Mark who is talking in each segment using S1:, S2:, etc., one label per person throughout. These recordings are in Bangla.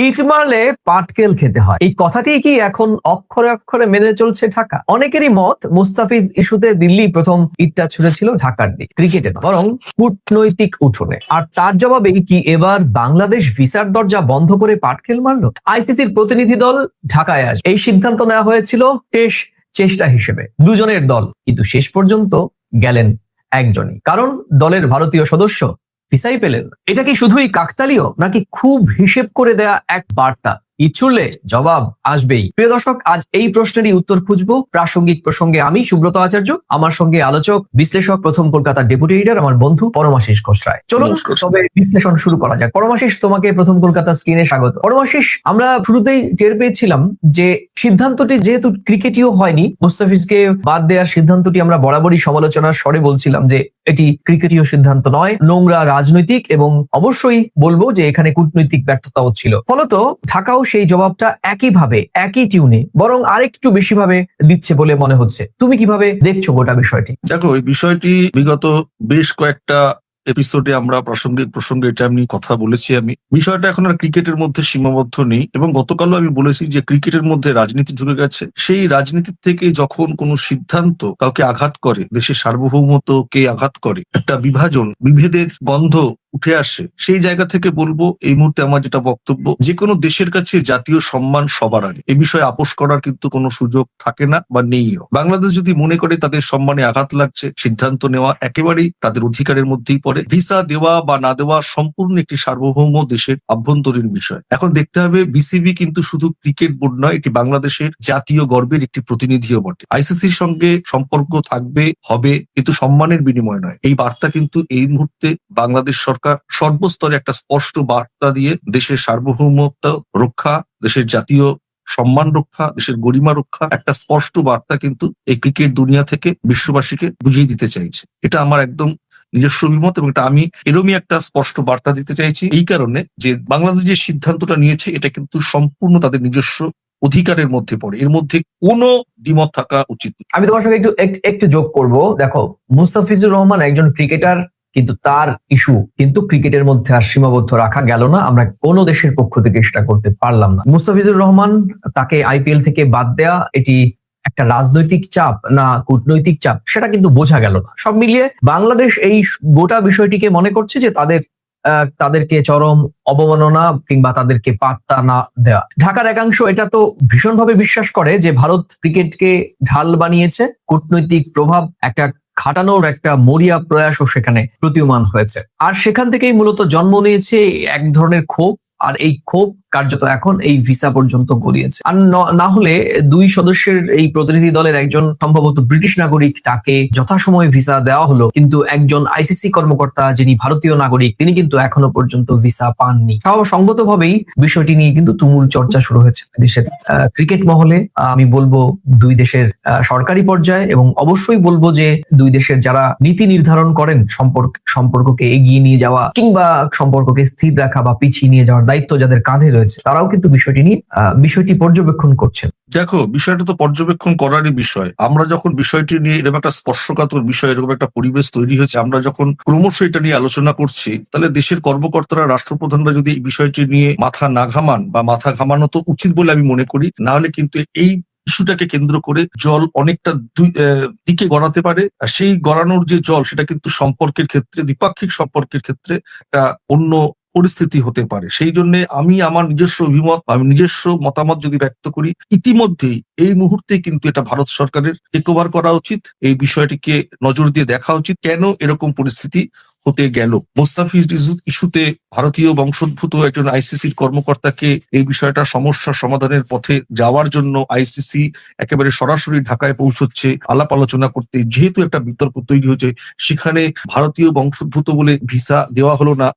S1: ইট মারলে পাটকেল খেতে হয়, এই কথাটি কি এখন অক্ষরে অক্ষরে মেনে চলছে ঢাকা? অনেকেরই মত মুস্তাফিজ ইস্যুতে দিল্লি প্রথম ইটটা ছুড়েছিল ঢাকার দিক, ক্রিকেটে নয় বরং কূটনৈতিক উঠোনে। আর তার জবাবে কি এবার বাংলাদেশ ভিসার দরজা বন্ধ করে পাটকেল মারলো? আইসিসির প্রতিনিধি দল ঢাকায় আসবে, এই সিদ্ধান্ত নেওয়া হয়েছিল শেষ চেষ্টা হিসেবে। দুজনের দল, কিন্তু শেষ পর্যন্ত গেলেন একজনই, কারণ দলের ভারতীয় সদস্য ভিসাই পেলেন না। এটা কি শুধুই কাকতালীয়, নাকি খুব হিসেব করে দেয়া এক বার্তা? ইচ্ছুলে জবাব আসবেই। প্রিয় দর্শক, আজ এই প্রশ্নেরই উত্তর খুঁজবো প্রাসঙ্গিক প্রসঙ্গে। আমি সুব্রত আচার্য, আমার সঙ্গে আলোচক বিশ্লেষক প্রথম কলকাতার ডেপুটি এডিটর আমার বন্ধু পরমাশিস ঘোষরায়। চলুন তবে বিশ্লেষণ শুরু করা যাক। পরমাশিস, তোমাকে প্রথম কলকাতা স্ক্রিনে স্বাগত। পরমাশিস, আমরা শুরুতেই টের পেয়েছিলাম যে সিদ্ধান্তটি যেহেতু ক্রিকেটীয় হয়নি, মুস্তাফিজকে বাদ দেওয়ার সিদ্ধান্তটি আমরা বরাবরই সমালোচনার স্বরে বলছিলাম যে এটি ক্রিকেটীয় সিদ্ধান্ত নয়, নোংরা রাজনৈতিক, এবং অবশ্যই বলবো যে এখানে কূটনৈতিক ব্যর্থতাও ছিল। ফলত ঢাকাও সেই জবাবটা একইভাবে একই টিউনে বরং আরেকটু বেশি ভাবে দিচ্ছে বলে মনে হচ্ছে। তুমি কিভাবে দেখছো গোটা বিষয়টি?
S2: দেখো, এই বিষয়টি বিগত বেশ কয়েকটা এপিসোডে আমরা প্রসঙ্গে এটা আমি কথা বলেছি। আমি বিষয়টা এখন আর ক্রিকেটের মধ্যে সীমাবদ্ধ নেই, এবং গতকালও আমি বলেছি যে ক্রিকেটের মধ্যে রাজনীতি ঢুকে গেছে। সেই রাজনীতির থেকে যখন কোনো সিদ্ধান্ত কাউকে আঘাত করে, দেশের সার্বভৌমত্বকে আঘাত করে, একটা বিভেদের গন্ধ উঠে আসে, সেই জায়গা থেকে বলবো এই মুহূর্তে আমার যেটা বক্তব্য, যে কোনো দেশের কাছে জাতীয় সম্মান সবার আগে। এই বিষয়ে আপোষ করার কিন্তু কোনো সুযোগ থাকে না বা নেইও। বাংলাদেশ যদি মনে করে তাদের সম্মানে আঘাত লাগছে, সিদ্ধান্ত নেওয়া একেবারেই তাদের অধিকারের মধ্যেই পড়ে। ভিসা দেওয়া বা না দেওয়া সম্পূর্ণ একটি সার্বভৌম দেশের আভ্যন্তরীণ বিষয়। এখন দেখতে হবে, বিসিবি কিন্তু শুধু ক্রিকেট বোর্ড নয়, এটি বাংলাদেশের জাতীয় গর্বের একটি প্রতিনিধিও বটে। আইসিসির সঙ্গে সম্পর্ক থাকবে, হবে, কিন্তু সম্মানের বিনিময় নয়। এই বার্তা কিন্তু এই মুহূর্তে বাংলাদেশ সরকার সর্বস্তরে একটা স্পষ্ট বার্তা দিয়ে দেশের সার্বভৌমত্ব রক্ষা, দেশের জাতীয় সম্মান রক্ষা, দেশের গরিমা রক্ষা, একটা স্পষ্ট বার্তা কিন্তু এই ক্রিকেট দুনিয়া থেকে বিশ্ববাসীকে বুঝিয়ে দিতে চাইছে। এটা আমার একদম নিজস্ব অভিমত, এবং এটা আমি এরকমই একটা স্পষ্ট বার্তা দিতে চাইছি এই কারণে যে বাংলাদেশ যে সিদ্ধান্তটা নিয়েছে এটা কিন্তু সম্পূর্ণ তাদের নিজস্ব অধিকারের মধ্যে পড়ে, এর মধ্যে কোনো দ্বিমত থাকা উচিত।
S1: আমি তোমার সঙ্গে একটু যোগ করব। দেখো, মুস্তাফিজুর রহমান একজন ক্রিকেটার, কিন্তু তার ইস্যু কিন্তু ক্রিকেটের মধ্যে আর সীমাবদ্ধ রাখা গেল না। আমরা কোনো দেশের পক্ষ থেকে সেটা করতে পারলাম না। মুস্তাফিজুর রহমান তাকে আইপিএল থেকে বাদ দেয়া এটি একটা রাজনৈতিক চাপ না কূটনৈতিক চাপ, সেটা কিন্তু বোঝা গেল না। সব মিলিয়ে বাংলাদেশ এই গোটা বিষয়টিকে মনে করছে যে তাদেরকে চরম অবমাননা কিংবা তাদেরকে পাত্তা না দেওয়া। ঢাকার একাংশ এটা তো ভীষণভাবে বিশ্বাস করে যে ভারত ক্রিকেটকে ঢাল বানিয়েছে, কূটনৈতিক প্রভাব একটা খাটানোর একটা মরিয়া প্রয়াসও সেখানে প্রতীয়মান হয়েছে। আর সেখান থেকেই মূলত জন্ম নিয়েছে এক ধরনের ক্ষোভ, আর এই ক্ষোভ কার্যত এখন এই ভিসা পর্যন্ত গড়িয়েছে। আর না হলে দুই সদস্যের এই প্রতিনিধি দলের একজন সম্ভবত ব্রিটিশ নাগরিক, তাকে যথাসময়ে ভিসা দেওয়া হলো, কিন্তু একজন আইসিসি কর্মকর্তা যিনি ভারতীয় নাগরিক, তিনি কিন্তু এখনো পর্যন্ত ভিসা পাননি। সঙ্গতভাবেই বিষয়টি নিয়ে কিন্তু তুমুল চর্চা শুরু হয়েছে দেশের ক্রিকেট মহলে। আমি বলবো দুই দেশের সরকারি পর্যায়ে, এবং অবশ্যই বলবো যে দুই দেশের যারা নীতি নির্ধারণ করেন সম্পর্ককে এগিয়ে নিয়ে যাওয়া কিংবা সম্পর্ককে স্থির রাখা বা পিছিয়ে নিয়ে যাওয়ার দায়িত্ব যাদের কাঁধে রয়েছে, তারাও কিন্তু বিষয়টি পর্যবেক্ষণ করছেন।
S2: দেখো, বিষয়টা তো পর্যবেক্ষণ করারই বিষয়। আমরা যখন বিষয়টি নিয়ে এরকম একটা স্পর্শকাতর বিষয়, এরকম একটা পরিবেশ তৈরি হয়েছে, আমরা যখন ক্রমশ এটা নিয়ে আলোচনা করছি, তাহলে দেশের কর্মকর্তারা, রাষ্ট্রপ্রধানরা যদি এই বিষয়টি নিয়ে মাথা না ঘামান, বা মাথা ঘামানো তো উচিত বলে আমি মনে করি, না হলে কিন্তু এই ইস্যুটাকে কেন্দ্র করে জল অনেকটা দিকে গড়াতে পারে। আর সেই গড়ানোর যে জল, সেটা কিন্তু সম্পর্কের ক্ষেত্রে, দ্বিপাক্ষিক সম্পর্কের ক্ষেত্রে একটা অন্য পরিস্থিতি হতে পারে। সেই জন্য আমি আমার নিজস্ব মতামত যদি ব্যক্ত করি, ইতিমধ্যেই এই মুহূর্তে কিন্তু এটা ভারত সরকারের টেক ওভার করা উচিত। এই বিষয়টিকে নজর দিয়ে দেখা উচিত, কেন এরকম পরিস্থিতি হতে গেল। মুস্তাফিজ ইস্যুতে ভারতীয় বংশোদ্ভূত একজন আইসিসির কর্মকর্তাকে এই বিষয়টা সমস্যার সমাধানের পথে যাওয়ার জন্য আইসিসি একেবারে সরাসরি ঢাকায় পৌঁছচ্ছে আলাপ আলোচনা করতে। যেহেতু একটা বিতর্ক তৈরি হয়েছে, সেখানে ভারতীয় বংশোদ্ভূত বলে ভিসা দেওয়া হলো না,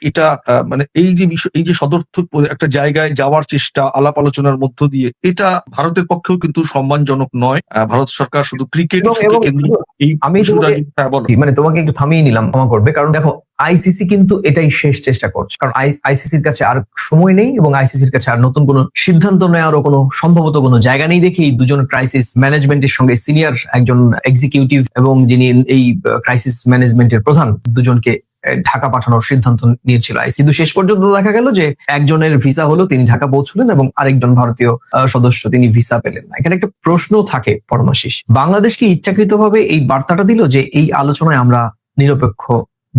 S2: এটা মানে এই যে সদর্থক একটা জায়গায় যাওয়ার চেষ্টা আলাপ আলোচনার মধ্য দিয়ে, এটা ভারতের পক্ষেও কিন্তু সম্মানজনক নয়। ভারত সরকার শুধু ক্রিকেট
S1: আমি তোমাকে একটু থামিয়ে নিলাম, ক্ষমা করবে, কারণ দেখো আইসিসি কিন্তু এটাই শেষ চেষ্টা করছে, কারণ আইসিসির কাছে আর সময় নেই এবং আইসিসির কাছে আর নতুন কোনো সিদ্ধান্ত নেওয়ারও কোনো সম্ভবত কোনো জায়গা নেই দেখেই দুজন ক্রাইসিস ম্যানেজমেন্টের সঙ্গে সিনিয়র একজন এক্সিকিউটিভ এবং যিনি এই ক্রাইসিস ম্যানেজমেন্টের প্রধান, দুজনকে ঢাকা পাঠানোর সিদ্ধান্ত নিয়েছিল আইসিসি। কিন্তু শেষ পর্যন্ত দেখা গেল যে একজনের ভিসা হলো, তিনি ঢাকা পৌঁছলেন, এবং আরেকজন ভারতীয় সদস্য তিনি ভিসা পেলেন না। এখানে একটা প্রশ্ন থাকে পরমাশিস, বাংলাদেশ কি ইচ্ছাকৃতভাবে এই বার্তাটা দিল যে এই আলোচনায় আমরা নিরপেক্ষ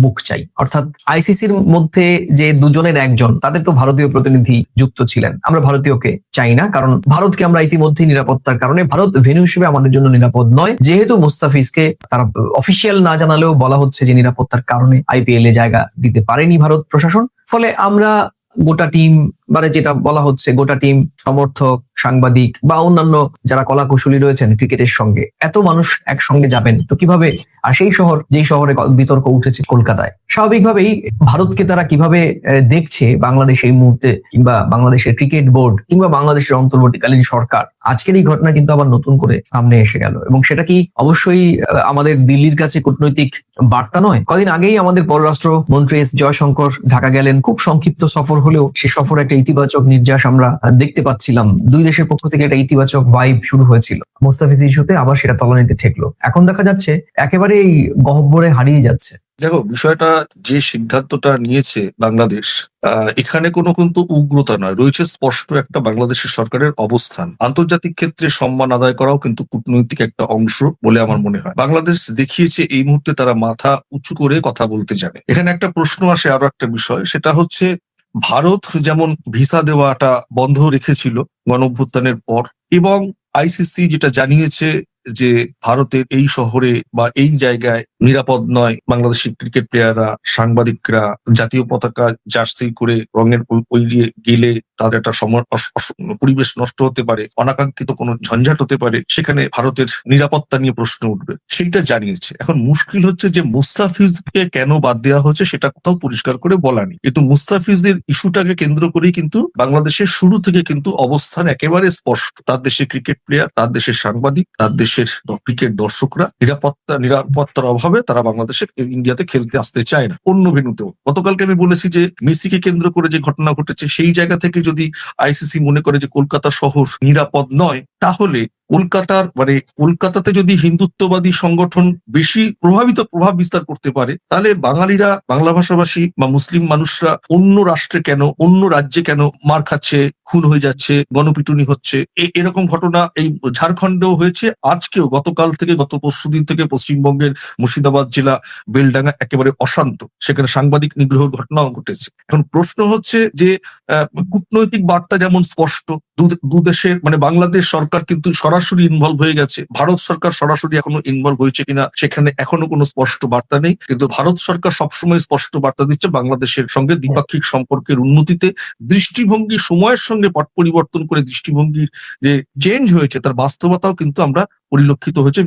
S1: মুখ চাই? অর্থাৎ আইসিসির মধ্যে যে দুজনের একজন, তাদের তো ভারতীয় প্রতিনিধি যুক্ত ছিলেন, আমরা ভারতীয়কে চাই না, কারণ ভারতকে আমরা ইতিমধ্যে নিরাপত্তার কারণে, ভারত ভেন্যু হিসেবে আমাদের জন্য নিরাপদ নয়, যেহেতু মুস্তাফিজকে তারা অফিসিয়াল না জানালেও বলা হচ্ছে যে নিরাপত্তার কারণে আইপিএল এ জায়গা দিতে পারেনি ভারত প্রশাসন। ফলে আমরা গোটা টিম, মানে যেটা বলা হচ্ছে গোটা টিম, সমর্থক, সাংবাদিক বা অন্যান্য যারা কলাকুশলী রয়েছেন ক্রিকেটের সঙ্গে, এত মানুষ একসঙ্গে যাবেন তো কিভাবে? আর সেই শহর, যেই শহরে বিতর্ক উঠেছে কলকাতায়, স্বাভাবিকভাবেই ভারতকে তারা কিভাবে দেখছে বাংলাদেশ এই মুহূর্তে, কিংবা বাংলাদেশের ক্রিকেট বোর্ড, কিংবা বাংলাদেশের অন্তর্বর্তীকালীন সরকার, আজকের এই ঘটনা কিন্তু আবার নতুন করে সামনে এসে গেল। এবং সেটা কি অবশ্যই আমাদের দিল্লির কাছে কূটনৈতিক বার্তা নয়? কদিন আগেই আমাদের পররাষ্ট্র মন্ত্রী এস জয়শঙ্কর ঢাকা গেলেন, খুব সংক্ষিপ্ত সফর হলেও সে সফর একটা ইতিবাচক নির্যাস আমরা দেখতে পাচ্ছিলাম। দুই দেশের পক্ষ থেকে একটা ইতিবাচক ভাইব শুরু হয়েছিল। মুস্তাফিজ ইস্যুতে আবার সেটা তলানিতে ঠেকলো। এখন দেখা যাচ্ছে একেবারে এই গহ্বরে হারিয়ে যাচ্ছে।
S2: দেখো, বিষয়টা যে সিদ্ধান্তটা নিয়েছে বাংলাদেশ, এখানে কোনো কিন্তু উগ্রতা নয়, রয়েছে স্পষ্ট একটা বাংলাদেশের সরকারের অবস্থান। আন্তর্জাতিক ক্ষেত্রে সম্মান আদায় করাও কিন্তু কূটনৈতিক একটা অংশ বলে আমার মনে হয়। বাংলাদেশ দেখিয়েছে এই মুহূর্তে তারা মাথা উঁচু করে কথা বলতে জানে। এখানে একটা প্রশ্ন আসে, আরো একটা বিষয়, সেটা হচ্ছে ভারত যেমন ভিসা দেওয়াটা বন্ধ রেখেছিল গণঅভ্যুত্থানের পর, এবং আইসিসি যেটা জানিয়েছে যে ভারতের এই শহরে বা এই জায়গায় নিরাপদ নয়, বাংলাদেশের ক্রিকেট প্লেয়াররা, সাংবাদিকরা জাতীয় পতাকা জার্সি করে রঙের ওইয়ে গেলে তাদের একটা পরিবেশ নষ্ট হতে পারে, অনাকাঙ্ক্ষিত কোনো ঝঞ্ঝাট হতে পারে, সেখানে ভারতের নিরাপত্তা নিয়ে প্রশ্ন উঠবে, সেইটা জানিয়েছে। এখন মুশকিল হচ্ছে যে মুস্তাফিজকে কেন বাদ দেওয়া হচ্ছে সেটা কোথাও পরিষ্কার করে বলা নেই। কিন্তু মুস্তাফিজের ইস্যুটাকে কেন্দ্র করেই কিন্তু বাংলাদেশের শুরু থেকে কিন্তু অবস্থান একেবারে স্পষ্ট। তার দেশের ক্রিকেট প্লেয়ার, তার দেশের সাংবাদিক, তার দেশের ক্রিকেট দর্শকরা নিরাপত্তার অভাবে তারা বাংলাদেশের ইন্ডিয়াতে খেলতে আসতে চায় না, অন্য ভেন্যুতেও। গতকালকে আমি বলেছি যে মেসিকে কেন্দ্র করে যে ঘটনা ঘটেছে, সেই জায়গা থেকে যদি আইসিসি মনে করে যে কলকাতা শহর নিরাপদ নয়, তাহলে কলকাতাতে যদি হিন্দুত্ববাদী সংগঠন বেশি প্রভাব বিস্তার করতে পারে, তাহলে বাঙালিরা, বাংলা ভাষাভাষী বা মুসলিম মানুষরা অন্য রাষ্ট্রে কেন, অন্য রাজ্যে কেন মার খাচ্ছে, খুন হয়ে যাচ্ছে, গণপিটুনি হচ্ছে? এরকম ঘটনা এই ঝাড়খণ্ডেও হয়েছে, আজকেও, গতকাল থেকে, গত পরশুদিন থেকে পশ্চিমবঙ্গের মুর্শিদাবাদ জেলা বেলডাঙ্গা একেবারে অশান্ত, সেখানে সাংবাদিক নিগ্রহের ঘটনাও ঘটেছে। এখন প্রশ্ন হচ্ছে যে কূটনৈতিক বার্তা যেমন স্পষ্ট, দু দেশের, মানে বাংলাদেশ সরকার কিন্তু সরাসরি ইনভলভ হয়ে গেছে, ভারত সরকার সরাসরি এখনো ইনভলভ হয়েছে কিনা সেখানে এখনো কোনো স্পষ্ট বার্তা নেই, কিন্তু ভারত সরকার সবসময় স্পষ্ট বার্তা দিচ্ছে বাংলাদেশের সঙ্গে দ্বিপাক্ষিক সম্পর্কের উন্নতিতে দৃষ্টিভঙ্গি সময়ের সঙ্গে পট পরিবর্তন করে দৃষ্টিভঙ্গির যে চেঞ্জ হয়েছে তার বাস্তবতাও কিন্তু আমরা পরিলক্ষিত হয়েছে।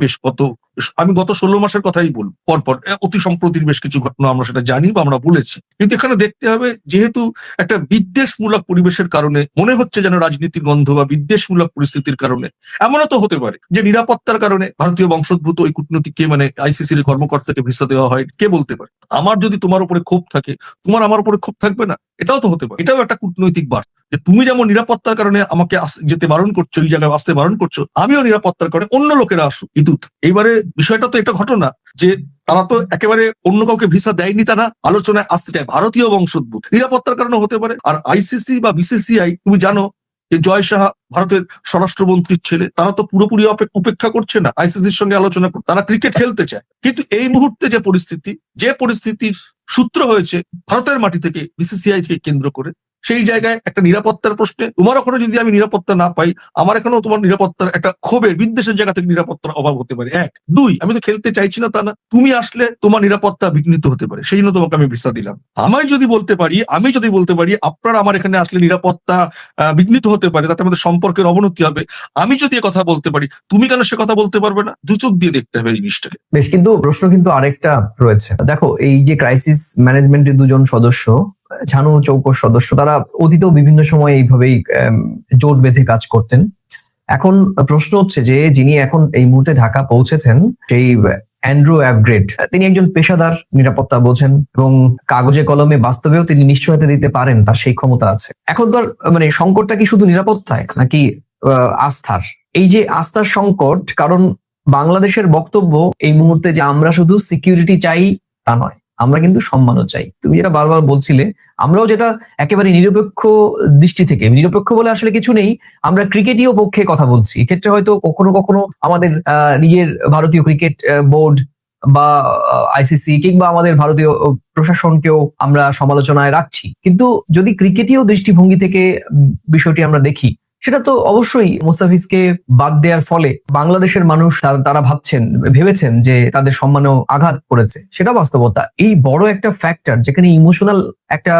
S2: আমি গত 16 মাসের কথাই বলব, পরপর অতি সম্প্রতির বেশ কিছু ঘটনা আমরা সেটা জানি বা আমরা বলেছি। কিন্তু এখানে দেখতে হবে, যেহেতু একটা বিদ্বেষমূলক পরিবেশের কারণে মনে হচ্ছে যেন রাজনীতির গন্ধ বা বিদ্বেষমূলক পরিস্থিতির কারণে, এমনও তো হতে পারে যে নিরাপত্তার কারণে ভারতীয় বংশোদ্ভূত ওই কূটনীতিককে, মানে আইসিসির কর্মকর্তাকে ভিসা দেওয়া হয়। কে বলতে পারে? আমার যদি তোমার উপরে ক্ষোভ থাকে, তোমার আমার উপরে ক্ষোভ থাকবে না? এটাও তো হতে পারে। এটাও একটা কূটনৈতিক বার্তা যে তুমি যেমন নিরাপত্তার কারণে আমাকে যেতে বারণ করছো, এই জায়গায় আসতে বারণ করছো, আমিও নিরাপত্তার কারণে অন্য লোকেরা আসুক। কিন্তু এইবারে বিষয়টা তো এটা ঘটনা যে তারা তো একেবারে অন্য কাউকে ভিসা দেয়নি, তারা আলোচনায় আসতে চায় ভারতীয় বংশোদ্ভূত, নিরাপত্তার কারণে হতে পারে। আর আইসিসি বা বিসিসিআই, তুমি জানো যে জয় সাহা ভারতের স্বরাষ্ট্রমন্ত্রীর ছেলে, তারা তো পুরোপুরি উপেক্ষা করছে না আইসিসির সঙ্গে আলোচনা করতে, তারা ক্রিকেট খেলতে চায়। কিন্তু এই মুহূর্তে যে পরিস্থিতির সূত্র হয়েছে ভারতের মাটি থেকে, বিসিসিআই কে কেন্দ্র করে, সেই জায়গায় একটা নিরাপত্তার প্রশ্নে তোমার ওখানে যদি আমি নিরাপত্তা না পাই, আমার এখানেও তোমার নিরাপত্তার একটা ক্ষোভের, বিদ্বেষের জায়গা থেকে নিরাপত্তার অভাব হতে পারে। 1, 2, আমি তো খেলতে চাইছি না তা না, তুমি আসলে তোমার নিরাপত্তা বিঘ্নিত হতে পারে, সেই জন্য তোমাকে আমি ভিসা দিলাম। আমি যদি বলতে পারি আপনার আমার এখানে আসলে নিরাপত্তা বিঘ্নিত হতে পারে, তাতে আমাদের সম্পর্কের অবনতি হবে, আমি যদি কথা বলতে পারি, তুমি কেন সে কথা বলতে পারবে না? দুচোখ দিয়ে দেখতে হবে এই জিনিসটাকে।
S1: বেশ, কিন্তু প্রশ্ন কিন্তু আরেকটা রয়েছে। দেখো, এই যে ক্রাইসিস ম্যানেজমেন্টের দুজন সদস্য, ঝানু চৌকস সদস্য, তারা অতীতেও বিভিন্ন সময় এইভাবেই জোট বেঁধে কাজ করতেন। এখন প্রশ্ন হচ্ছে যে যিনি এখন এই মুহূর্তে ঢাকা পৌঁছেছেন, সেই অ্যান্ড্রু অ্যাভগ্রেড, তিনি একজন পেশাদার নিরাপত্তা বোঝেন এবং কাগজে কলমে বাস্তবেও তিনি নিশ্চয়তা দিতে পারেন, তার সেই ক্ষমতা আছে। এখন তো মানে সংকটটা কি শুধু নিরাপত্তায় নাকি আস্থার? এই যে আস্থার সংকট, কারণ বাংলাদেশের বক্তব্য এই মুহূর্তে যে আমরা শুধু সিকিউরিটি চাই তা নয়, আমরা কিন্তু সম্মানও চাই। তুমি যেটা বারবার বলছিলে, আমরাও যেটা একেবারে নিরপেক্ষ দৃষ্টি থেকে, নিরপেক্ষ বলে আসলে কিছু নেই, আমরা ক্রিকেটীয় পক্ষে কথা বলছি। এক্ষেত্রে হয়তো কখনো কখনো আমাদের নিজের ভারতীয় ক্রিকেট বোর্ড বা আইসিসি কিংবা আমাদের ভারতীয় প্রশাসনকেও আমরা সমালোচনায় রাখছি, কিন্তু যদি ক্রিকেটীয় দৃষ্টিভঙ্গি থেকে বিষয়টি আমরা দেখি, সেটা তো অবশ্যই মুস্তাফিজকে বাদ দেওয়ার ফলে বাংলাদেশের মানুষ তারা ভেবেছেন যে তাদের সম্মানেও আঘাত করেছে, সেটা বাস্তবতা। এই বড় একটা ফ্যাক্টর যেখানে ইমোশনাল একটা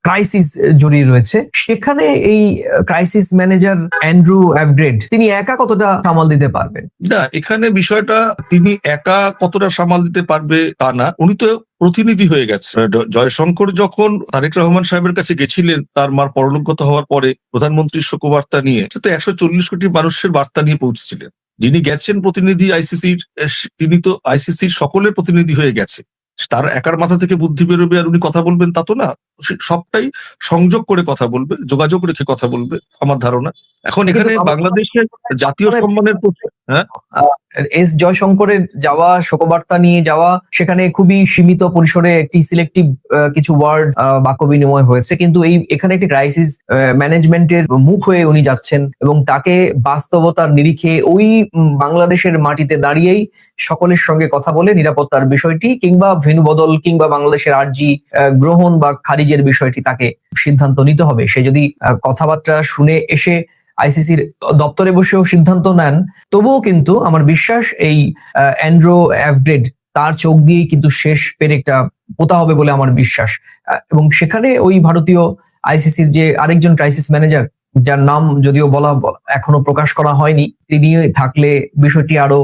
S1: ক্রাইসিস জড়িয়ে রয়েছে, সেখানে এই ক্রাইসিস ম্যানেজার অ্যান্ড্রু অ্যাভগ্রেড তিনি একা কতটা সামাল দিতে পারবেন?
S2: না, এখানে বিষয়টা তিনি একা কতটা সামাল দিতে পারবে তা না, উনি তো প্রতিনিধি হয়ে গেছে। জয়শঙ্কর যখন তারেক রহমান সাহেবের কাছে গেছিলেন তার মার পরলোকগত হওয়ার পরে প্রধানমন্ত্রীর শোকবার্তা নিয়ে, সে তো 140 কোটি মানুষের বার্তা নিয়ে পৌঁছেছিলেন। যিনি গেছেন প্রতিনিধি আইসিসির, তিনি তো আইসিসির সকলের প্রতিনিধি হয়ে গেছে। তার একার মাথা থেকে বুদ্ধি বেরোবে আর উনি কথা বলবেন তা তো না, সবটাই সংযোগ করে কথা বলবে, যোগাযোগ রেখে কথা বলবে আমার ধারণা। এখন এখানে বাংলাদেশের জাতীয় সম্মানের প্রশ্ন, হ্যাঁ,
S1: এস জয়শঙ্করের যাওয়া, শোকবার্তা নিয়ে যাওয়া, সেখানে খুবই সীমিত পরিসরে একটি সিলেক্টিভ কিছু ওয়ার্ড বাক্য বিনিময় হয়েছে, কিন্তু এখানে একটি ক্রাইসিস ম্যানেজমেন্টের মুখ হয়ে উনি যাচ্ছেন এবং তাকে বাস্তবতার নিরিখে ওই বাংলাদেশের মাটিতে দাঁড়িয়েই সকলের সঙ্গে কথা বলে নিরাপত্তার বিষয়টি কিংবা ভেন্যু বদল কিংবা বাংলাদেশের আর্জি গ্রহণ বা খারিজের বিষয়টি তাকে সিদ্ধান্ত নিতে হবে। সে যদি কথাবার্তা শুনে এসে আইসিসির দপ্তরে বসেও সিদ্ধান্ত নেন, তবুও কিন্তু আমার বিশ্বাস এই অ্যান্ড্রু অ্যাভগ্রেড তার চোখ দিয়েই কিন্তু শেষ পেরেকটা পোতা হবে বলে আমার বিশ্বাস। এবং সেখানে ওই ভারতীয় আইসিসির যে আরেকজন ক্রাইসিস ম্যানেজার, যার নাম যদিও এখনো প্রকাশ করা হয়নি, তিনি থাকলে বিষয়টি আরো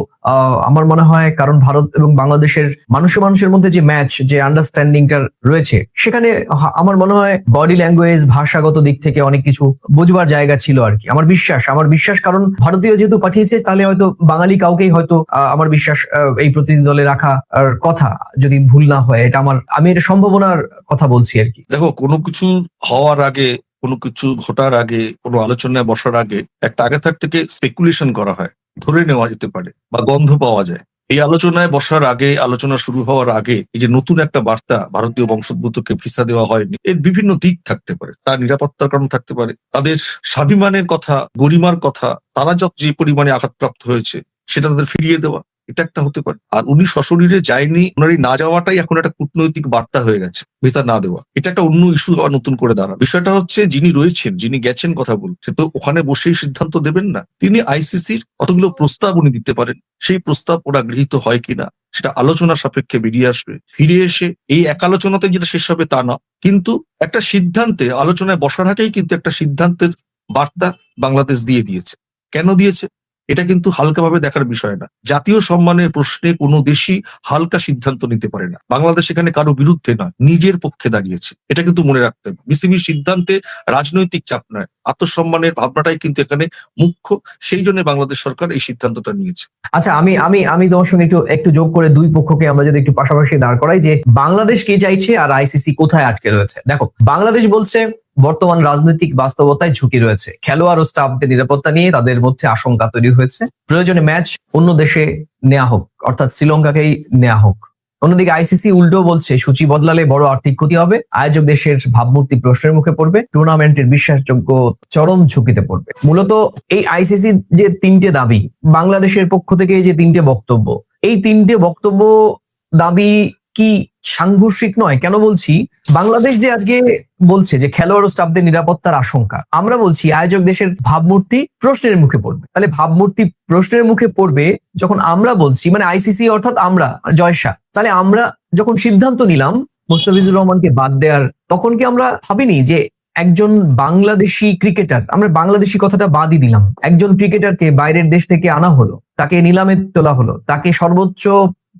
S1: আমার মনে হয়, কারণ ভারত এবং বাংলাদেশের মানুষের মধ্যে যে ম্যাচ, যে আন্ডারস্ট্যান্ডিংটা রয়েছে, সেখানে আমার মনে হয় বডি ল্যাঙ্গুয়েজ, ভাষাগত দিক থেকে অনেক কিছু বুঝবার জায়গা ছিল আর কি। আমার বিশ্বাস কারণ ভারতীয় যেহেতু পাঠিয়েছে, তাহলে হয়তো বাঙালি কাউকেই হয়তো আমার বিশ্বাস এই প্রতিনিধি দলে রাখা কথা, যদি ভুল না হয়। আমি এটা সম্ভাবনার কথা বলছি আর কি।
S2: দেখো, কোনো কিছু হওয়ার আগে, কোনো কিছু ঘটার আগে, কোনো আলোচনায় বসার আগে একটা আগে থেকে স্পেকুলেশন করা হয়, ধরে নেওয়া যেতে পারে বা গন্ধ পাওয়া যায়। এই আলোচনায় বসার আগে, আলোচনা শুরু হওয়ার আগে, এই যে নতুন একটা বার্তা ভারতীয় বংশোদ্ভূতকে ভিসা দেওয়া হয়নি, এর বিভিন্ন দিক থাকতে পারে। তার নিরাপত্তার কারণ থাকতে পারে, তাদের স্বাভিমানের কথা, গরিমার কথা, তারা যে পরিমাণে আঘাতপ্রাপ্ত হয়েছে সেটা তাদের ফিরিয়ে দেওয়া, এটা একটা হতে পারে। আর উনি সশরীরে যায়নি, ওনার এই না যাওয়াটাই এখন একটা কূটনৈতিক বার্তা হয়ে গেছে, ভিসা না দেওয়া। এটা একটা অন্য ইস্যু নতুন করে দাঁড়া। বিষয়টা হচ্ছে, যিনি রয়েছেন, যিনি গেছেন কথা বলতে, তো ওখানে বসেই সিদ্ধান্ত দেবেন না। তিনি আইসিসির কতগুলো প্রস্তাব উনি দিতে পারেন, সেই প্রস্তাব ওরা গৃহীত হয় কিনা সেটা আলোচনা সাপেক্ষে বেরিয়ে আসবে। ফিরে এসে এই এক আলোচনাতে যেটা শেষ হবে তা না, কিন্তু একটা সিদ্ধান্তে, আলোচনায় বসার আগেই কিন্তু একটা সিদ্ধান্তের বার্তা বাংলাদেশ দিয়ে দিয়েছে। কেন দিয়েছে এটা কিন্তু হালকাভাবে দেখার বিষয় না। জাতীয় সম্মানের প্রশ্নে কোনো দেশই হালকা সিদ্ধান্ত নিতে পারে না। বাংলাদেশ এখানে কারো বিরুদ্ধে নয়, নিজের পক্ষে দাঁড়িয়েছে, এটা কিন্তু মনে রাখতে হবে। বিসিবির সিদ্ধান্তে রাজনৈতিক চাপ নয়, আত্মসম্মানের ভাবনাটাই কিন্তু এখানে মুখ্য। সেই জন্য বাংলাদেশ সরকার এই সিদ্ধান্তটা নিয়েছে।
S1: আচ্ছা, আমি তোমার সঙ্গে একটু যোগ করে দুই পক্ষকে আমরা যদি একটু পাশাপাশি দাঁড় করাই, যে বাংলাদেশ কি চাইছে আর আইসিসি কোথায় আটকে রয়েছে। দেখো, বাংলাদেশ বলছে বর্তমান রাজনৈতিক বাস্তবতায় ঝুঁকি রয়েছে, খেলোয়াড় ও স্টাফদের নিরাপত্তা নিয়ে তাদের মধ্যে আশঙ্কা তৈরি হয়েছে, প্রয়োজনে ম্যাচ অন্য দেশে নেওয়া হোক, অর্থাৎ শ্রীলঙ্কাকেই নেওয়া হোক। অন্যদিকে আইসিসি উল্টো বলছে সূচি বদলালে বড় আর্থিক ক্ষতি হবে, আয়োজক দেশের ভাবমূর্তি প্রশ্নের মুখে পড়বে, টুর্নামেন্টের বিশ্বাসযোগ্য চরম ঝুঁকিতে পড়বে। মূলত এই আইসিসির যে তিনটে দাবি, বাংলাদেশের পক্ষ থেকে যে তিনটে বক্তব্য, এই তিনটে বক্তব্য দাবি কি সাংঘর্ষিক নয়? কেন বলছি, বাংলাদেশ যে আজকে বলছে যে খেলোয়াড় ও স্টাফদের নিরাপত্তার আশঙ্কা, আমরা বলছি আয়োজক দেশের ভাবমূর্তি প্রশ্নের মুখে পড়বে। তাহলে ভাবমূর্তি প্রশ্নের মুখে পড়বে যখন আমরা বলছি, মানে আইসিসি অর্থাৎ আমরা, জয়শা, তাহলে আমরা যখন সিদ্ধান্ত নিলাম মুস্তাফিজুর রহমানকে বাদ দেওয়ার, তখন কি আমরা ভাবিনি যে একজন বাংলাদেশি ক্রিকেটার, আমরা বাংলাদেশি কথাটা বাদই দিলাম, একজন ক্রিকেটারকে বাইরের দেশ থেকে আনা হলো, তাকে নিলামে তোলা হলো, তাকে সর্বোচ্চ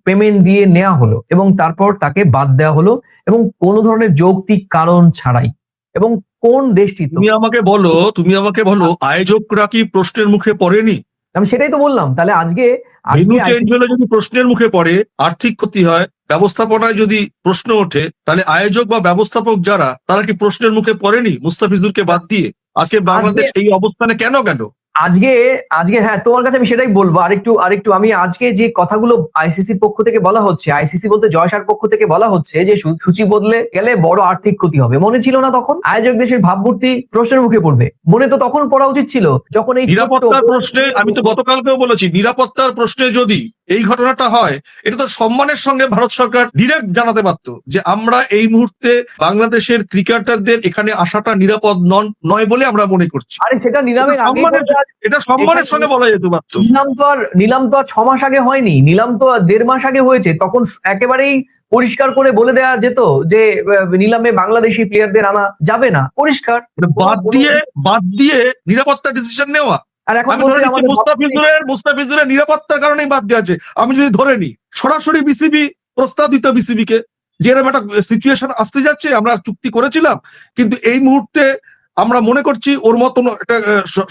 S1: পেমেন্ট দিয়ে নেওয়া হলো এবং তারপর তাকে বাদ দেওয়া হলো এবং কোন ধরনের যৌক্তিক কারণ ছাড়াই। এবং কোন দেশটি,
S2: তুমি আমাকে বলো আয়োজকরা কি প্রশ্নের মুখে পড়েনি?
S1: আমি সেটাই তো বললাম। তাহলে আজকে
S2: ভেন্যু চেঞ্জ হলে যদি প্রশ্নের মুখে পড়ে, আর্থিক ক্ষতি হয়, ব্যবস্থাপনায় যদি প্রশ্ন ওঠে, তাহলে আয়োজক বা ব্যবস্থাপক যারা, তারা কি প্রশ্নের মুখে পড়েনি মুস্তাফিজুরকে বাদ দিয়ে? আজকে বাংলাদেশ এই অবস্থানে কেন গেল?
S1: আজকে আজকে হ্যাঁ, তোমার কাছে আমি সেটাই বলবো। আরেকটু আমি আজকে যে কথাগুলো আইসিসির পক্ষ থেকে বলা হচ্ছে, আইসিসি বলতে জয়সার পক্ষ থেকে বলা হচ্ছে যে সূচি বদলে গেলে বড় আর্থিক ক্ষতি হবে। মনে ছিল না তখন আয়োজক দেশের ভাবমূর্তি প্রশ্নের মুখে পড়বে? মনে তো তখন পড়া উচিত ছিল যখন এই
S2: নিরাপত্তার প্রশ্নে, আমি তো গতকালকেও বলেছি, নিরাপত্তার প্রশ্নে যদি এই ঘটনাটা হয়, এটা তো সম্মানের সঙ্গে ভারত সরকার ডিরেক্ট জানাতে পারতো যে আমরা এই মুহূর্তে বাংলাদেশের ক্রিকেটারদের এখানে আসাটা নিরাপদ নয় বলে আমরা মনে করছি।
S1: আরে সেটা নিলামের আগে
S2: এটা সম্মানের সঙ্গে বলা যেতে পারতো।
S1: নিলাম তো আর 6 মাস আগে হয়নি, নিলাম তো 1.5 মাস আগে হয়েছে। তখন একেবারেই পরিষ্কার করে বলে দেওয়া যেত যে নিলামে বাংলাদেশি প্লেয়ারদের আনা যাবে না, পরিষ্কার।
S2: বাদ দিয়ে নিরাপত্তা ডিসিশন নেওয়া।
S1: আর এখন
S2: আমি ধরে নিচ্ছি মুস্তাফিজুরের নিরাপত্তার কারণেই বাদ দেওয়া আছে। আমি যদি ধরে নিই, সরাসরি বিসিবি প্রস্তাব দিত বিসিবিকে যে এরকম একটা সিচুয়েশন আসতে যাচ্ছে, আমরা চুক্তি করেছিলাম, কিন্তু এই মুহূর্তে আমরা মনে করছি ওর মতন একটা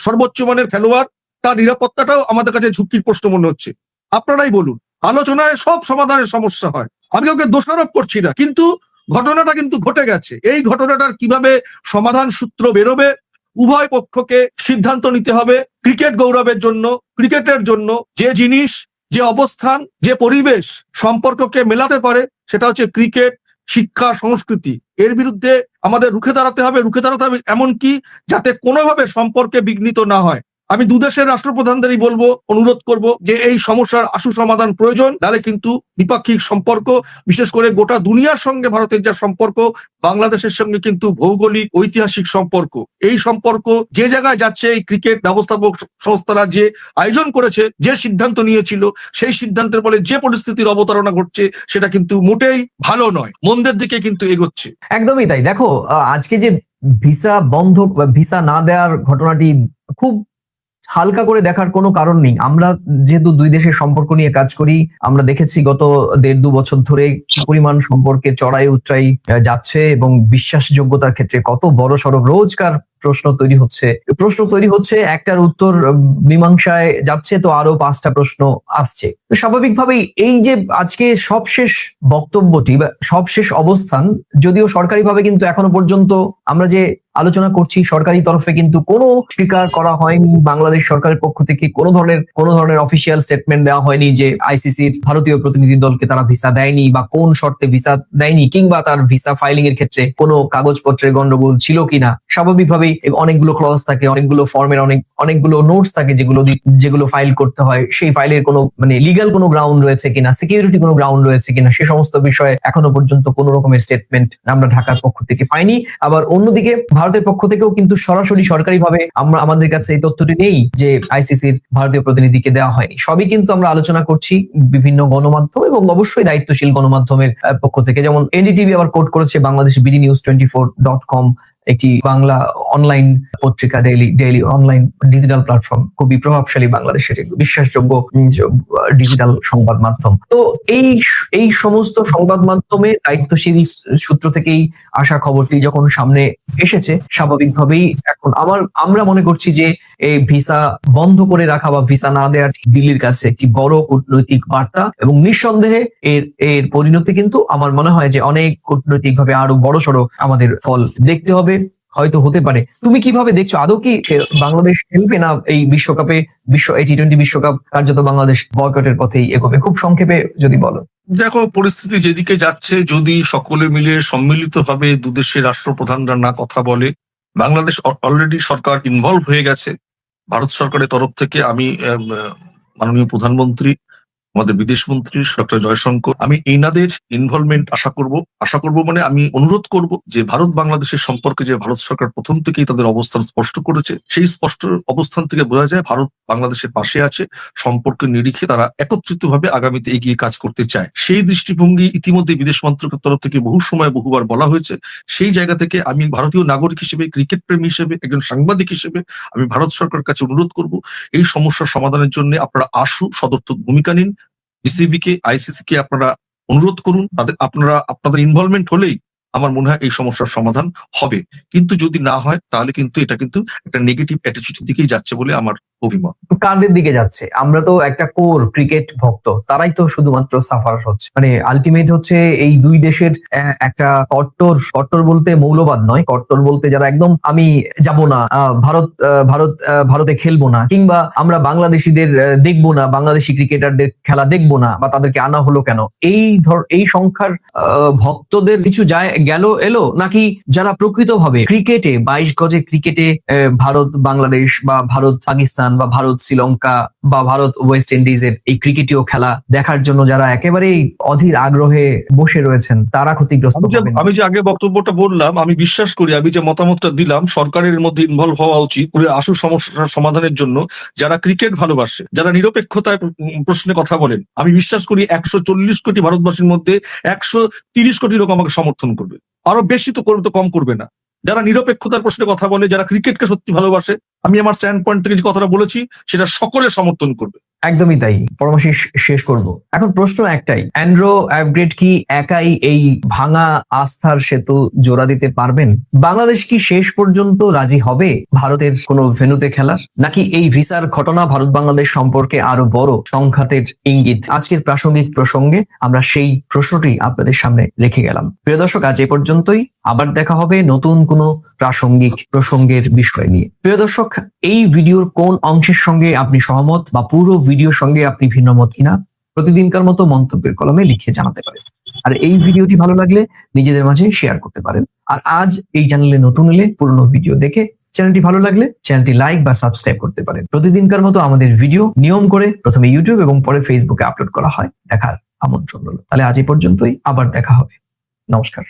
S2: সর্বোচ্চ মানের খেলোয়াড়, তার নিরাপত্তাটাও আমাদের কাছে ঝুঁকির প্রশ্ন মনে হচ্ছে। আপনারাই বলুন, আলোচনায় সব সমাধানের সমস্যা হয়, আমি ওকে দোষারোপ করছি না, কিন্তু ঘটনাটা কিন্তু ঘটে গেছে। এই ঘটনাটার কিভাবে সমাধান সূত্র বেরোবে, উভয় পক্ষকে সিদ্ধান্ত নিতে হবে। ক্রিকেট গৌরবের জন্য, ক্রিকেটের জন্য যে জিনিস, যে অবস্থান, যে পরিবেশ সম্পর্ককে মেলাতে পারে, সেটা হচ্ছে ক্রিকেট, শিক্ষা, সংস্কৃতি। এর বিরুদ্ধে আমাদের রুখে দাঁড়াতে হবে এমনকি যাতে কোনোভাবে সম্পর্কে বিঘ্নিত না হয়। আমি দুদেশের রাষ্ট্রপ্রধানদেরই বলবো, অনুরোধ করব যে এই সমস্যার আশু সমাধান প্রয়োজন, নাহলে কিন্তু দ্বিপাক্ষিক সম্পর্ক, বিশেষ করে গোটা দুনিয়ার সঙ্গে ভারতের যা সম্পর্ক, বাংলাদেশের সঙ্গে কিন্তু ভৌগোলিক ঐতিহাসিক সম্পর্ক, এই সম্পর্ক যে জায়গায় যাচ্ছে, এই ক্রিকেট ব্যবস্থাপক সংস্থারা যে আয়োজন করেছে, যে সিদ্ধান্ত নিয়েছিল, সেই সিদ্ধান্তের ফলে যে পরিস্থিতির অবতারণা ঘটছে, সেটা কিন্তু মোটেই ভালো নয়, মন্দের দিকে কিন্তু এগোচ্ছে।
S1: একদমই তাই। দেখো আজকে যে ভিসা বন্ধ বা ভিসা না দেওয়ার ঘটনাটি খুব হালকা করে দেখার কোনো কারণ নেই। আমরা যেহেতু দুই দেশের সম্পর্ক নিয়ে কাজ করি, আমরা দেখেছি গত 1.5-2 বছর ধরে কি পরিমাণ সম্পর্কে চড়াই উতরাই যাচ্ছে এবং বিশ্বাসযোগ্যতার ক্ষেত্রে কত বড় সড় রোজকার প্রশ্ন তৈরি হচ্ছে একটার উত্তর মীমাংসায় যাচ্ছে তো আরো 5টা প্রশ্ন আসছে। তো স্বাভাবিকভাবেই এই যে আজকে সবশেষ বক্তব্যটি বা সবশেষ অবস্থান, যদিও সরকারিভাবে কিন্তু এখনো পর্যন্ত আমরা যে আলোচনা করছি, সরকারি তরফে কিন্তু কোনো স্বীকার করা হয়নি, বাংলাদেশ সরকারের পক্ষ থেকে কোনো ধরনের অফিসিয়াল স্টেটমেন্ট দেওয়া হয়নি যে আইসিসির ভারতীয় প্রতিনিধি দলকে তারা ভিসা দেয়নি বা কোন শর্তে ভিসা দেয়নি, কিংবা তার ভিসা ফাইলিং এর ক্ষেত্রে কোনো কাগজপত্রের গন্ডগোল ছিল কিনা। স্বাভাবিকভাবেই অনেকগুলো ক্লজ থাকে, অনেকগুলো ফর্মের অনেকগুলো নোটস থাকে যেগুলো ফাইল করতে হয়, সেই ফাইলের কোনো লিগ্যাল কোনো গ্রাউন্ড রয়েছে কিনা, সিকিউরিটি কোনো গ্রাউন্ড রয়েছে কিনা, সে সমস্ত বিষয়ে এখনো পর্যন্ত কোনো রকমের স্টেটমেন্ট আমরা ঢাকার পক্ষ থেকে পাইনি। আবার অন্যদিকে ভারতের পক্ষ থেকেও কিন্তু সরাসরি সরকারিভাবে আমাদের কাছে এই তথ্যটি নেই যে আইসিসির ভারতীয় প্রতিনিধিকে দেওয়া হয়নি। সবই কিন্তু আমরা আলোচনা করছি বিভিন্ন গণমাধ্যম এবং অবশ্যই দায়িত্বশীল গণমাধ্যমের পক্ষ থেকে। যেমন এনডিটিভি আবার কোট করেছে বাংলাদেশ bdnews24.com, একটি বাংলা অনলাইন পত্রিকা, ডেইলি অনলাইন ডিজিটাল প্ল্যাটফর্ম, খুবই প্রভাবশালী বাংলাদেশের বিশ্বাসযোগ্য ডিজিটাল সংবাদ মাধ্যম। তো এই সমস্ত সংবাদ মাধ্যমে দায়িত্বশীল সূত্র থেকেই আসা খবরটি যখন সামনে এসেছে, স্বাভাবিকভাবেই এখন আমরা মনে করছি যে এই ভিসা বন্ধ করে রাখা বা ভিসা না দেওয়া দিল্লির কাছে একটি বড় কূটনৈতিক বার্তা, এবং নিঃসন্দেহে এর পরিণতি কিন্তু আমার মনে হয় যে অনেক কূটনৈতিক ভাবে আরো বড়সড় আমাদের ফল দেখতে হবে, হয়তো হতে পারে। তুমি কিভাবে দেখছো? আদৌ কি বাংলাদেশ খেলবে না এই বিশ্বকাপে? এই টি-20 বিশ্বকাপ কার্যত বাংলাদেশ বয়কটের পথেই এগোবে? খুব সংক্ষেপে যদি বলো।
S2: দেখো, পরিস্থিতি যেদিকে যাচ্ছে, যদি সকলে মিলে সম্মিলিতভাবে দুদেশের রাষ্ট্রপ্রধানরা না কথা বলে, বাংলাদেশ অলরেডি সরকার ইনভলভ হয়ে গেছে ভারত সরকারের তরফ থেকে। আমি মাননীয় প্রধানমন্ত্রী, আমাদের বিদেশমন্ত্রী ডক্টর জয়শঙ্কর, আমি এনাদের ইনভলভমেন্ট আশা করব মানে আমি অনুরোধ করব যে ভারত বাংলাদেশের সম্পর্কে যে ভারত সরকার প্রথম থেকেই তাদের অবস্থান স্পষ্ট করেছে, সেই স্পষ্ট অবস্থান থেকে বোঝা যায় ভারত বাংলাদেশের পাশে আছে, সম্পর্কের নিরিখে তারা একত্রিতভাবে আগামীতে এগিয়ে কাজ করতে চায়। সেই দৃষ্টিভঙ্গি ইতিমধ্যে বিদেশ মন্ত্রকের তরফ থেকে বহুবার বলা হয়েছে। সেই জায়গা থেকে আমি ভারতীয় নাগরিক হিসেবে, ক্রিকেট প্রেমী হিসেবে, একজন সাংবাদিক হিসেবে আমি ভারত সরকারের কাছে অনুরোধ করব, এই সমস্যার সমাধানের জন্য আপনারা সদর্থক ভূমিকা নিন। বিসিবি কে, আইসিসি কে আপনারা অনুরোধ করুন, আপনাদের ইনভলভমেন্ট হলেই আমার মনে হয় এই সমস্যার সমাধান হবে। কিন্তু যদি না হয় তাহলে কিন্তু এটা কিন্তু একটা নেগেটিভ অ্যাটিটিউডের দিকেই যাচ্ছে বলে আমার অভিমত।
S1: কাদের দিকে যাচ্ছে? আমরা তো একটা কোর ক্রিকেট ভক্ত, তারাই তো শুধুমাত্র সাফার হচ্ছে। মানে আলটিমেট হচ্ছে এই দুই দেশের একটা কট্টর বলতে মৌলবাদ নয়, কট্টর বলতে যারা একদম আমি যাব না, ভারতে খেলবো না, কিংবা আমরা বাংলাদেশিদের দেখবো না, বাংলাদেশি ক্রিকেটারদের খেলা দেখবো না, বা তাদেরকে আনা হলো কেন, এই সংখ্যার ভক্তদের কিছু যায় গেল এলো, নাকি যারা প্রকৃতভাবে ক্রিকেটে 22 গজে ক্রিকেটে ভারত বাংলাদেশ বা ভারত পাকিস্তান বা ভারত শ্রীলঙ্কা বা ভারত ওয়েস্ট ইন্ডিজের এই ক্রিকেটীয় খেলা দেখার জন্য যারা একেবারেই অধীর আগ্রহে বসে রয়েছেন, তারা ক্ষতিগ্রস্ত হবেন।
S2: আমি যে আগে বক্তব্যটা বললাম, আমি বিশ্বাস করি, আমি যে মতামতটা দিলাম, সরকারের মধ্যে ইনভলভ হওয়া উচিত করে আসল সমস্যার সমাধানের জন্য। যারা ক্রিকেট ভালোবাসে, যারা নিরপেক্ষতায় প্রশ্নে কথা বলেন, আমি বিশ্বাস করি 140 কোটি ভারতবাসীর মধ্যে 130 কোটি লোক আমাকে সমর্থন করবে। আরো বেশি তো করবে, তো কম করবে না। যারা নিরপেক্ষতার প্রশ্নে কথা বলে, যারা ক্রিকেটকে সত্যি ভালোবাসে, আমি আমার স্ট্যান্ড পয়েন্ট থেকে যে কথাটা বলেছি সেটা সকলে সমর্থন করবে।
S1: একদমই তাই। পরামর্শ শেষ করব। এখন প্রশ্ন একটাই, অ্যান্ড্রু আপগ্রেড কি একাই এই ভাঙা আস্থার সেতু জোড়া দিতে পারবেন? বাংলাদেশ কি শেষ পর্যন্ত রাজি হবে ভারতের কোনো ভেন্যুতে খেলার, নাকি এই ভিসার ঘটনা ভারত বাংলাদেশ সম্পর্কে আরো বড় সংঘাতের ইঙ্গিত? আজকের প্রাসঙ্গিক প্রসঙ্গে আমরা সেই প্রশ্নটি আপনাদের সামনে রেখে গেলাম। প্রিয় দর্শক, আজ এ পর্যন্তই। আবার দেখা হবে নতুন কোনো প্রাসঙ্গিক প্রসঙ্গের বিষয় নিয়ে। প্রিয় দর্শক, এই ভিডিওর কোন অংশের সঙ্গে আপনি সহমত বা পুরো ভিডিওর সঙ্গে আপনি ভিন্ন মত কিনা প্রতিদিনকার মতো মন্তব্যের কলমে লিখে জানাতে পারেন। আর এই ভিডিওটি ভালো লাগলে নিজেদের মাঝে শেয়ার করতে পারেন। আর আজ এই চ্যানেলে নতুন এলে পুরনো ভিডিও দেখে চ্যানেলটি ভালো লাগলে চ্যানেলটি লাইক বা সাবস্ক্রাইব করতে পারেন। প্রতিদিনকার মতো আমাদের ভিডিও নিয়ম করে প্রথমে ইউটিউব এবং পরে ফেসবুকে আপলোড করা হয়। দেখার আমন্ত্রণ রইল। তাহলে আজ এই পর্যন্তই, আবার দেখা হবে। নমস্কার।